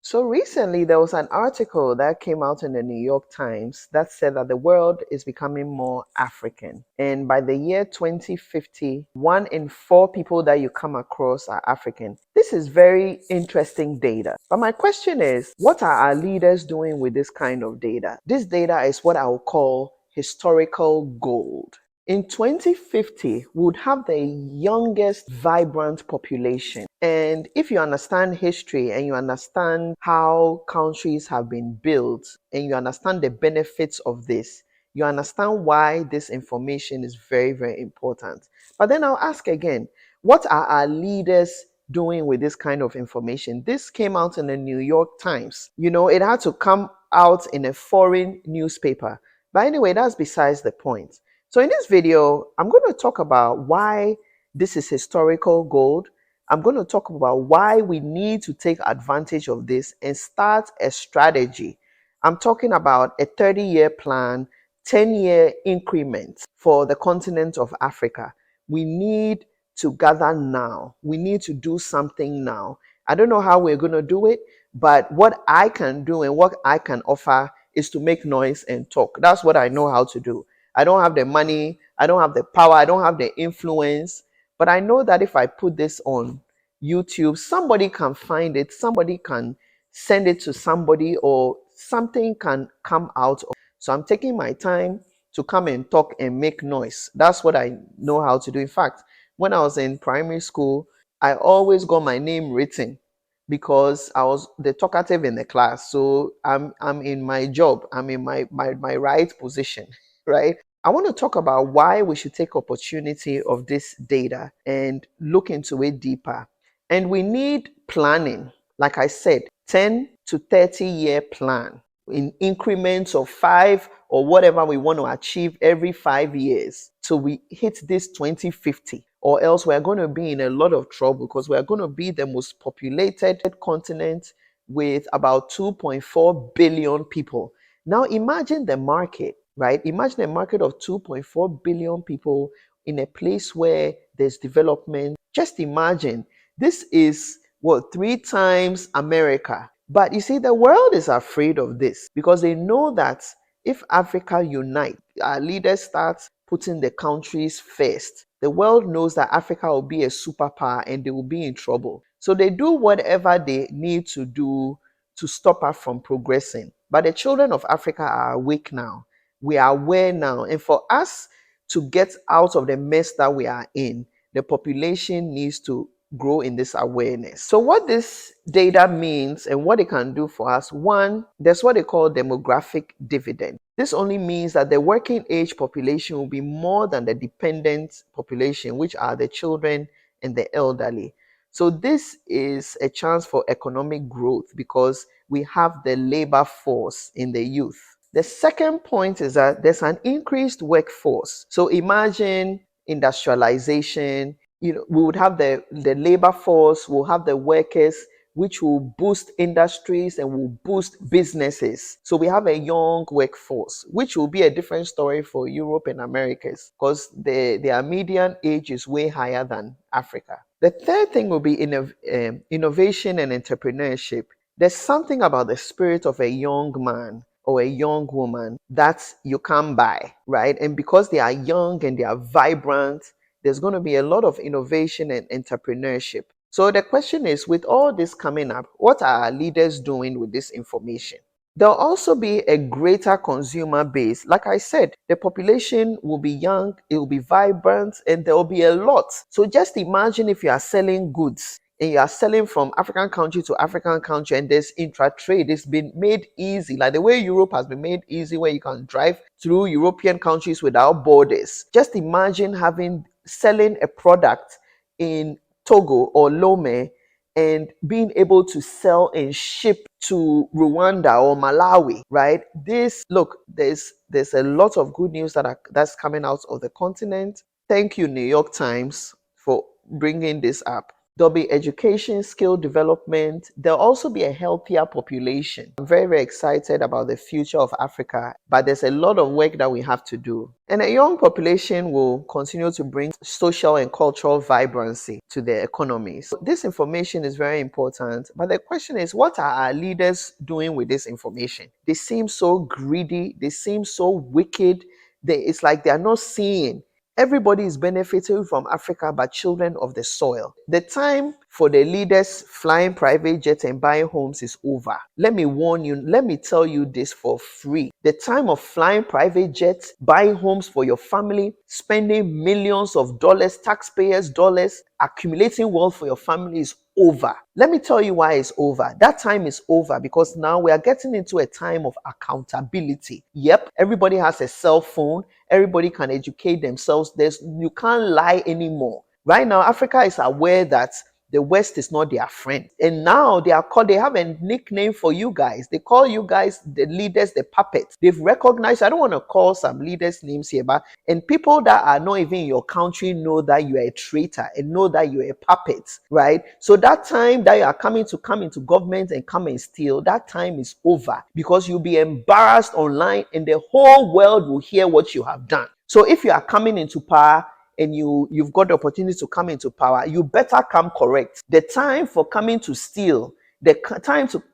So recently, there was an article that came out in the New York Times that said that the world is becoming more African. And by the year 2050, 1 in 4 people that you come across are African. This is very interesting data. But my question is, what are our leaders doing with this kind of data? This data is what I will call historical gold. In 2050, we would have the youngest vibrant population. And if you understand history and you understand how countries have been built and you understand the benefits of this, you understand why this information is very, very important. But then I'll ask again, what are our leaders doing with this kind of information? This came out in the New York Times. It had to come out in a foreign newspaper. But anyway, that's besides the point. So in this video, I'm going to talk about why this is historical gold. I'm going to talk about why we need to take advantage of this and start a strategy. I'm talking about a 30-year plan, 10-year increments for the continent of Africa. We need to gather now. We need to do something now. I don't know how we're going to do it, but what I can do and what I can offer is to make noise and talk. That's what I know how to do. I don't have the money, I don't have the power, I don't have the influence, but I know that if I put this on YouTube, somebody can find it, somebody can send it to somebody, or something can come out. So I'm taking my time to come and talk and make noise. That's what I know how to do. In fact, when I was in primary school, I always got my name written because I was the talkative in the class. So I'm in my job, I'm in my right position, right? I want to talk about why we should take opportunity of this data and look into it deeper. And we need planning. Like I said, 10 to 30-year plan in increments of 5 or whatever we want to achieve every 5 years till we hit this 2050, or else we're going to be in a lot of trouble because we're going to be the most populated continent with about 2.4 billion people. Now imagine the market, right? Imagine a market of 2.4 billion people in a place where there's development. Just imagine, this is what, 3 times America. But you see, the world is afraid of this because they know that if Africa unite, our leaders start putting the countries first, the world knows that Africa will be a superpower and they will be in trouble. So they do whatever they need to do to stop us from progressing. But the children of Africa are awake now. We are aware now. And for us to get out of the mess that we are in, the population needs to grow in this awareness. So what this data means and what it can do for us, one, there's what they call demographic dividend. This only means that the working age population will be more than the dependent population, which are the children and the elderly. So this is a chance for economic growth because we have the labor force in the youth. The second point is that there's an increased workforce. So imagine industrialization, we would have the labor force, we'll have the workers, which will boost industries and will boost businesses. So we have a young workforce, which will be a different story for Europe and Americas because their median age is way higher than Africa. The third thing will be innovation and entrepreneurship. There's something about the spirit of a young man or a young woman that you can't buy, right? And because they are young and they are vibrant, there's going to be a lot of innovation and entrepreneurship. So the question is, with all this coming up, what are our leaders doing with this information? There'll also be a greater consumer base. Like I said, the population will be young, it will be vibrant, and there will be a lot. So just imagine if you are selling goods and you are selling from African country to African country and there's intra-trade. It's been made easy, like the way Europe has been made easy, where you can drive through European countries without borders. Just imagine selling a product in Togo or Lome and being able to sell and ship to Rwanda or Malawi, right? There's a lot of good news that's coming out of the continent. Thank you, New York Times, for bringing this up. There'll be education, skill development. There'll also be a healthier population. I'm very, very excited about the future of Africa, but there's a lot of work that we have to do. And a young population will continue to bring social and cultural vibrancy to their economies. This information is very important, but the question is, what are our leaders doing with this information? They seem so greedy, they seem so wicked. It's like they are not seeing everybody is benefiting from Africa, but children of the soil. The time for the leaders flying private jets and buying homes is over. Let me warn you, let me tell you this for free. The time of flying private jets, buying homes for your family, spending millions of dollars, taxpayers' dollars, accumulating wealth for your family is over. Let me tell you why it's over. That time is over because now we are getting into a time of accountability. Yep, everybody has a cell phone. Everybody can educate themselves. You can't lie anymore. Right now, Africa is aware that the West is not their friend. And now they have a nickname for you guys. They call you guys the leaders, the puppets. They've recognized, I don't want to call some leaders' names here, but and people that are not even in your country know that you are a traitor and know that you're a puppet, right? So that time that you are come into government and come and steal, that time is over because you'll be embarrassed online and the whole world will hear what you have done. So if you are coming into power, and you've got the opportunity to come into power, you better come correct. The time for coming to steal,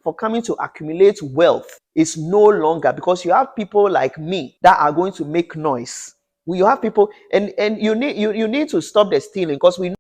for coming to accumulate wealth is no longer, because you have people like me that are going to make noise. You have people, and you need to stop the stealing, because we know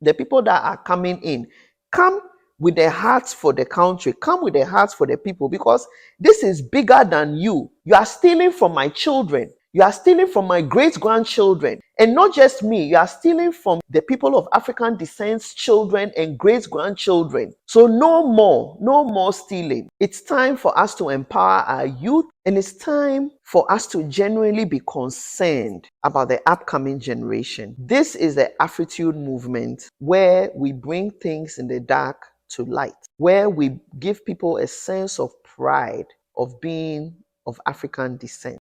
the people that are coming in come with their hearts for the country, come with their hearts for the people, because this is bigger than you. You are stealing from my children. You are stealing from my great-grandchildren. And not just me, you are stealing from the people of African descent's children and great-grandchildren. So no more stealing. It's time for us to empower our youth, and it's time for us to genuinely be concerned about the upcoming generation. This is the Afritude movement, where we bring things in the dark to light, where we give people a sense of pride of being of African descent.